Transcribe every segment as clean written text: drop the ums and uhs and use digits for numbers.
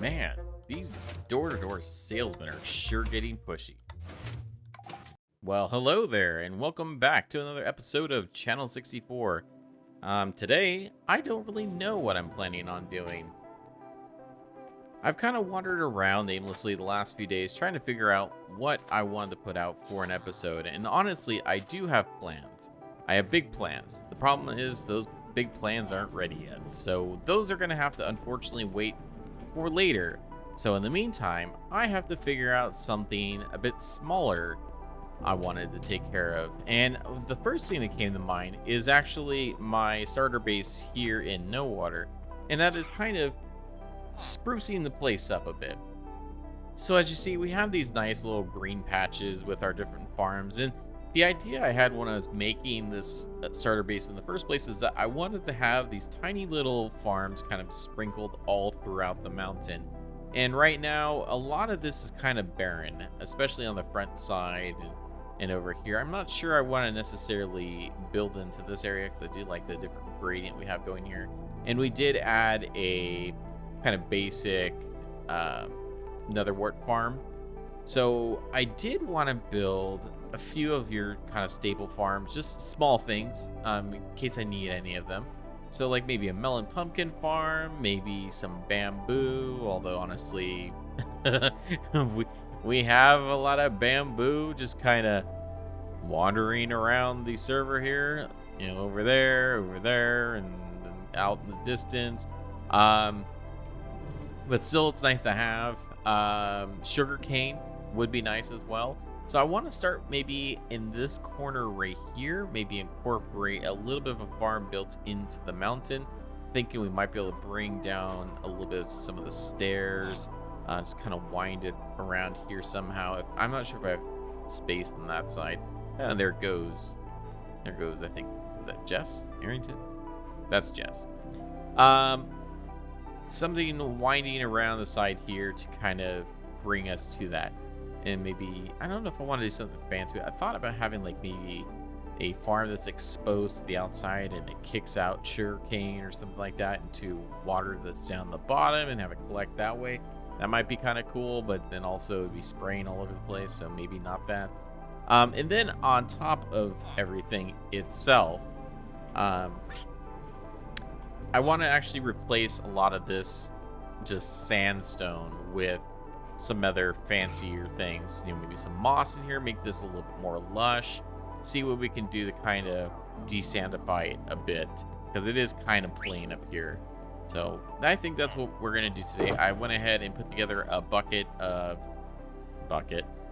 Man, these door-to-door salesmen are sure getting pushy. Well, hello there, and welcome back to another episode of Channel 64. Today, I don't really know what I'm planning on doing. I've kind of wandered around aimlessly the last few days trying to figure out what I wanted to put out for an episode, and honestly, I do have plans. I have big plans. The problem is those big plans aren't ready yet, so those are going to have to unfortunately wait for later. So in the meantime, I have to figure out something a bit smaller I wanted to take care of. And the first thing that came to mind is actually my starter base here in No Water, and that is kind of sprucing the place up a bit. So as you see, we have these nice little green patches with our different farms, and the idea I had when I was making this starter base in the first place is that I wanted to have these tiny little farms kind of sprinkled all throughout the mountain. And right now, a lot of this is kind of barren, especially on the front side and over here. I'm not sure I want to necessarily build into this area because I do like the different gradient we have going here. And we did add a kind of basic netherwort farm. So I did want to build a few of your kind of staple farms, just small things, in case I need any of them. So like maybe a melon pumpkin farm, maybe some bamboo, although honestly, we have a lot of bamboo just kind of wandering around the server here, you know, over there, and out in the distance. But still, it's nice to have. Sugar cane would be nice as well. So I want to start maybe in this corner right here, maybe incorporate a little bit of a farm built into the mountain. Thinking we might be able to bring down a little bit of some of the stairs, just kind of wind it around here somehow. I'm not sure if I have space on that side. And there goes, I think, is that Jess Arrington? That's Jess. Something winding around the side here to kind of bring us to that. And maybe, I don't know if I want to do something fancy. I thought about having like maybe a farm that's exposed to the outside and it kicks out sugar cane or something like that into water that's down the bottom and have it collect that way. That might be kind of cool, but then also it'd be spraying all over the place, so maybe not that. And then on top of everything itself, I want to actually replace a lot of this just sandstone with some other fancier things. You know, maybe some moss in here, make this a little bit more lush. See what we can do to kind of desandify it a bit, because it is kind of plain up here. So I think that's what we're going to do today. I went ahead and put together a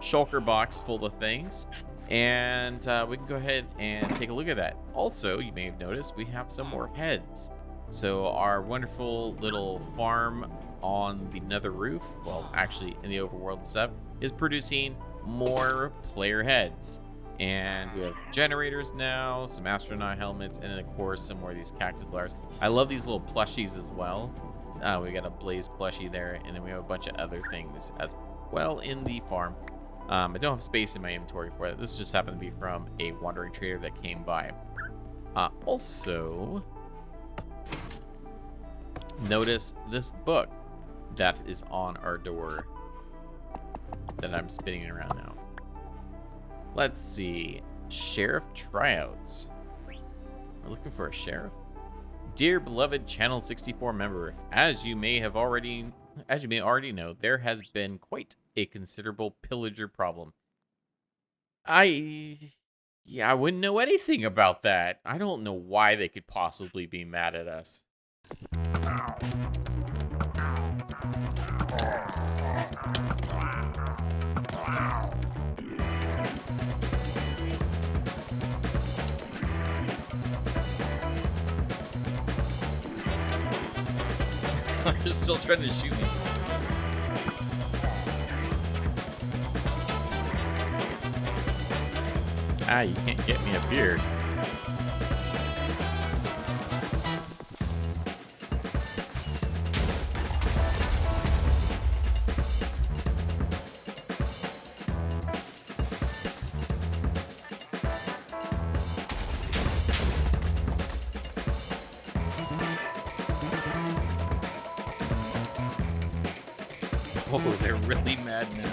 shulker box full of things, and we can go ahead and take a look at that. Also, you may have noticed we have some more heads. So our wonderful little farm on the nether roof, well, actually in the overworld stuff, is producing more player heads. And we have generators now, some astronaut helmets, and then of course some more of these cactus flowers. I love these little plushies as well. We got a blaze plushie there, and then we have a bunch of other things as well in the farm. I don't have space in my inventory for it. This just happened to be from a wandering trader that came by. Also, notice this book that is on our door that I'm spinning around now. Let's see. Sheriff tryouts. We're looking for a sheriff. Dear beloved Channel 64 member, as you may already know, there has been quite a considerable pillager problem. I wouldn't know anything about that. I don't know why they could possibly be mad at us. They're still trying to shoot me. You can't get me up here. Oh, they're really mad now.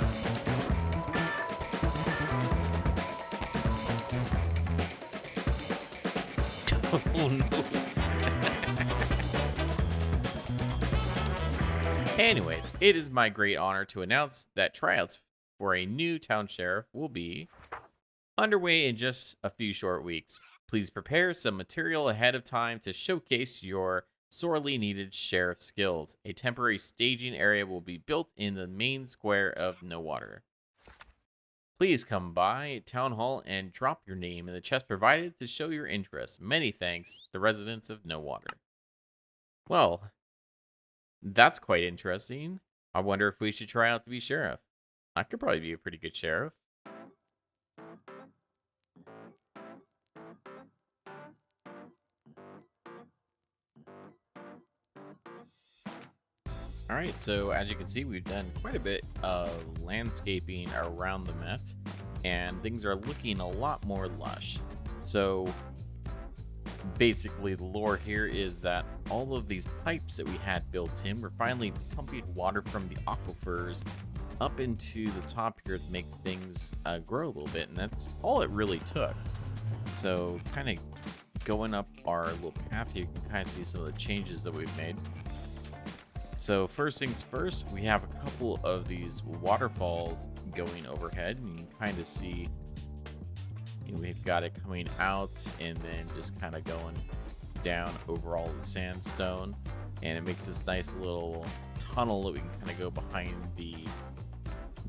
Oh no. Anyways, it is my great honor to announce that tryouts for a new town sheriff will be underway in just a few short weeks. Please prepare some material ahead of time to showcase your sorely needed sheriff skills. A temporary staging area will be built in the main square of No Water. Please come by Town Hall and drop your name in the chest provided to show your interest. Many thanks, the residents of No Water. Well, that's quite interesting. I wonder if we should try out to be sheriff. I could probably be a pretty good sheriff. All right, so as you can see, we've done quite a bit of landscaping around the Met, and things are looking a lot more lush. So basically, the lore here is that all of these pipes that we had built in were finally pumping water from the aquifers up into the top here to make things grow a little bit, and that's all it really took. So kind of going up our little path here, you can kind of see some of the changes that we've made. So first things first, we have a couple of these waterfalls going overhead, and you can kind of see, we've got it coming out and then just kind of going down over all the sandstone, and it makes this nice little tunnel that we can kind of go behind the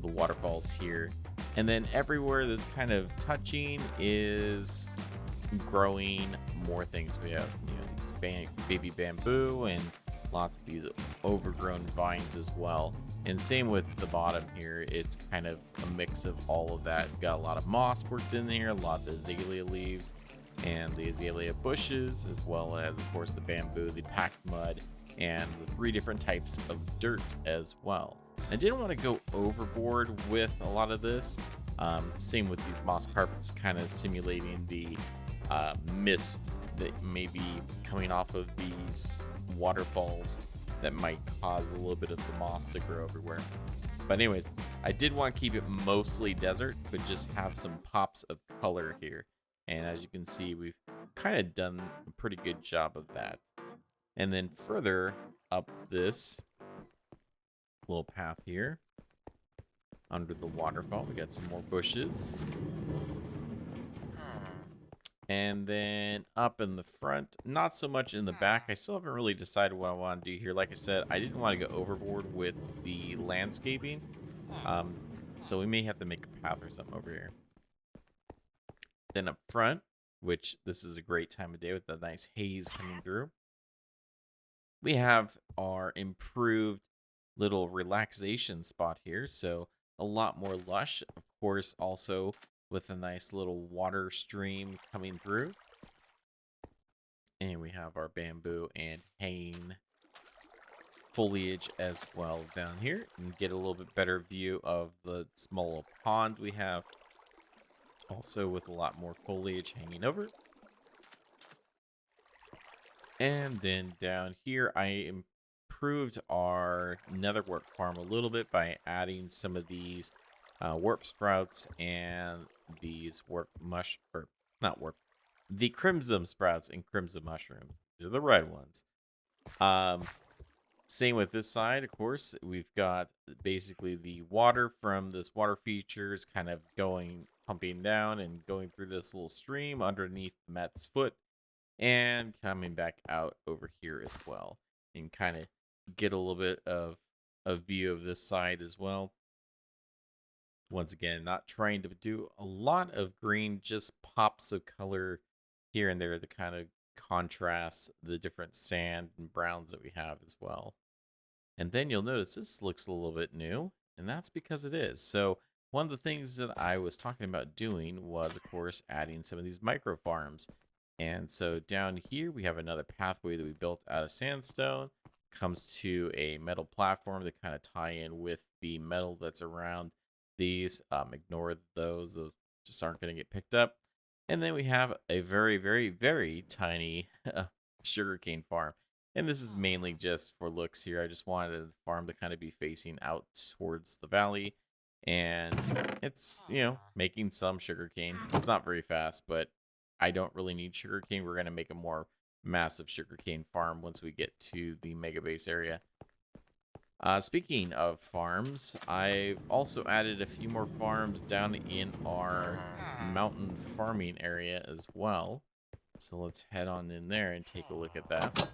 waterfalls here. And then everywhere that's kind of touching is growing more things. We have these baby bamboo and lots of these overgrown vines as well. And same with the bottom here, it's kind of a mix of all of that. We've got a lot of moss worked in there, a lot of the azalea leaves and the azalea bushes, as well as of course the bamboo, the packed mud, and the 3 different types of dirt as well. I didn't want to go overboard with a lot of this. Same with these moss carpets, kind of simulating the mist that may be coming off of these waterfalls that might cause a little bit of the moss to grow everywhere. But anyways, I did want to keep it mostly desert, but just have some pops of color here. And as you can see, we've kind of done a pretty good job of that. And then further up this little path here, under the waterfall, we got some more bushes. And then up in the front, not so much in the back. I still haven't really decided what I want to do here. Like I said, I didn't want to go overboard with the landscaping. So we may have to make a path or something over here. Then up front, which this is a great time of day with the nice haze coming through, we have our improved little relaxation spot here. So a lot more lush, of course, also with a nice little water stream coming through. And we have our bamboo and hanging foliage as well down here. And get a little bit better view of the small pond we have. Also with a lot more foliage hanging over. And then down here, I improved our nether warp farm a little bit by adding some of these warp sprouts and these the crimson sprouts and crimson mushrooms. They're the red ones. Same with this side, of course. We've got basically the water from this water features kind of pumping down and going through this little stream underneath Matt's foot and coming back out over here as well. And kind of get a little bit of a view of this side as well. Once again, not trying to do a lot of green, just pops of color here and there to kind of contrast the different sand and browns that we have as well. And then you'll notice this looks a little bit new, and that's because it is. So one of the things that I was talking about doing was, of course, adding some of these micro farms. And so down here, we have another pathway that we built out of sandstone. Comes to a metal platform to kind of tie in with the metal that's around these. Ignore those just aren't going to get picked up. And then we have a very, very, very tiny sugarcane farm. And this is mainly just for looks here. I just wanted the farm to kind of be facing out towards the valley. And it's, you know, making some sugarcane. It's not very fast, but I don't really need sugarcane. We're going to make a more massive sugarcane farm once we get to the mega base area. Speaking of farms, I've also added a few more farms down in our mountain farming area as well. So let's head on in there and take a look at that.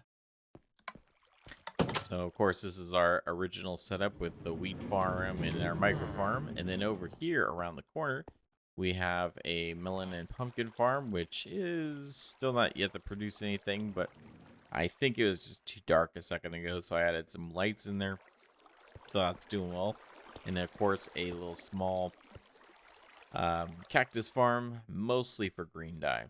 So, of course, this is our original setup with the wheat farm and our micro farm. And then over here around the corner, we have a melon and pumpkin farm, which is still not yet to produce anything, but I think it was just too dark a second ago, so I added some lights in there. So that's doing well. And then, of course, a little small cactus farm, mostly for green dye.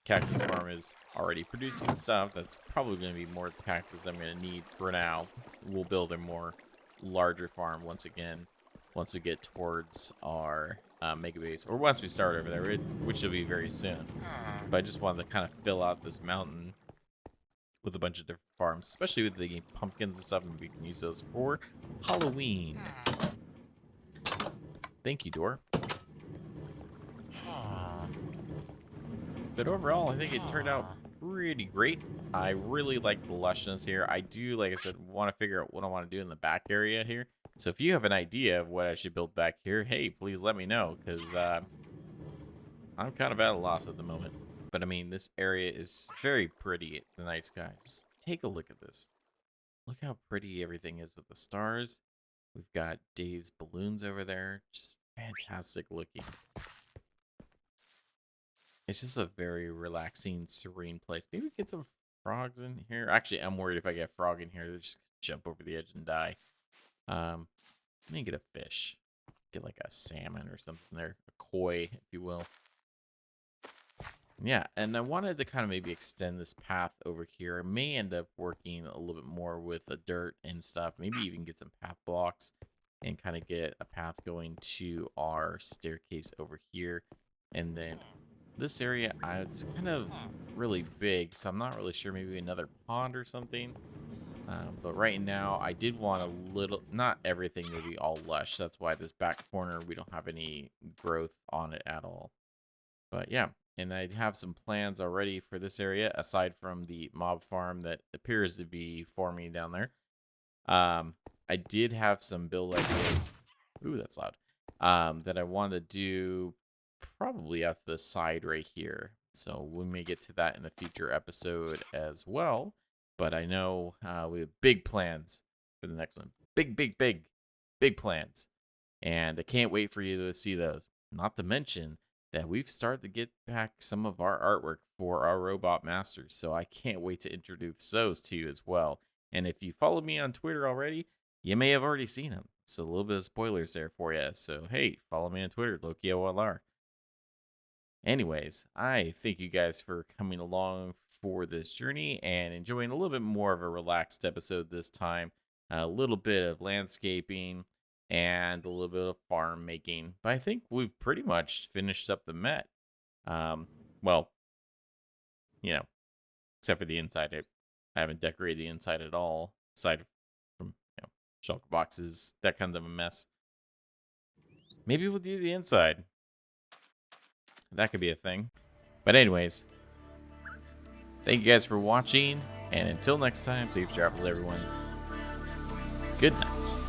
Cactus farm is already producing stuff. That's probably going to be more cactus I'm going to need for now. We'll build a more larger farm once we get towards our mega base, or once we start over there, which will be very soon. But I just wanted to kind of fill out this mountain with a bunch of different farms, especially with the pumpkins and stuff, and we can use those for Halloween. Thank you, Door. But overall, I think it turned out pretty great. I really like the lushness here. I do, like I said, want to figure out what I want to do in the back area here. So if you have an idea of what I should build back here, hey, please let me know, because I'm kind of at a loss at the moment. But I mean, this area is very pretty at the night sky. Just take a look at this. Look how pretty everything is with the stars. We've got Dave's balloons over there. Just fantastic looking. It's just a very relaxing, serene place. Maybe get some frogs in here. Actually, I'm worried if I get a frog in here, they'll just jump over the edge and die. Let me get a fish. Get like a salmon or something there. A koi, if you will. Yeah, and I wanted to kind of maybe extend this path over here. I may end up working a little bit more with the dirt and stuff. Maybe even get some path blocks and kind of get a path going to our staircase over here. And then this area, it's kind of really big, so I'm not really sure. Maybe another pond or something. But right now, I did want a little, not everything to be all lush. That's why this back corner, we don't have any growth on it at all. But yeah, and I have some plans already for this area, aside from the mob farm that appears to be forming down there. I did have some build ideas. Ooh, that's loud. That I want to do probably at the side right here. So we may get to that in a future episode as well. But I know we have big plans for the next one. Big plans. And I can't wait for you to see those. Not to mention that we've started to get back some of our artwork for our robot masters. So I can't wait to introduce those to you as well. And if you follow me on Twitter already, you may have already seen them. So a little bit of spoilers there for you. So hey, follow me on Twitter, LokiOLR. Anyways, I thank you guys for coming along for this journey and enjoying a little bit more of a relaxed episode this time. A little bit of landscaping and a little bit of farm making. But I think we've pretty much finished up the Met. Well, you know, except for the inside. I haven't decorated the inside at all, aside from, you know, shulker boxes, that kind of a mess. Maybe we'll do the inside. That could be a thing. But anyways, thank you guys for watching, and until next time, safe travels, everyone. Good night.